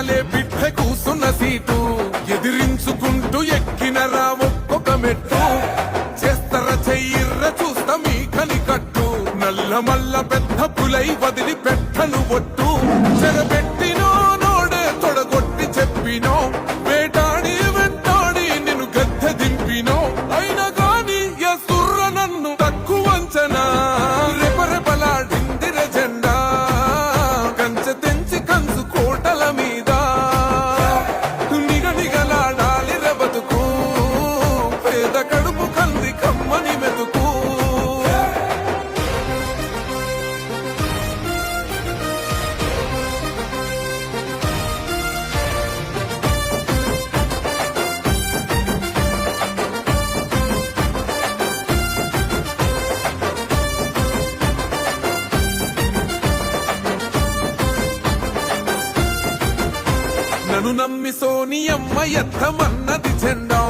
వెనకాలే బిడ్డ కూసున్న సీటు ఎదిరించుకుంటూ ఎక్కినరా ఒక్కొక్క మెట్టు చేస్తర చెయ్యిర్ర చూస్తా మీ కనికట్టు నల్ల మల్ల పెద్ద పులై వదిలి పెట్టను ఒట్టు చెరబెట్టినో నోడే తొడగొట్టి చెప్పినో వేటాడి వెంటాడి నిన్ను గద్దె దింపినో అయినా గాని ఎసుర్ర నన్ను తక్కువ అంచనా రెపరెపలాడిందిర జెండా కంచె తెంచి కంచు కోటల మీద నిగనిగలాడాలి బతుకు పేద కడుపు కంది కమ్మని మెతుకు నన్ను నమ్మి సోనియమ్మ ఎత్తమన్నది జెండా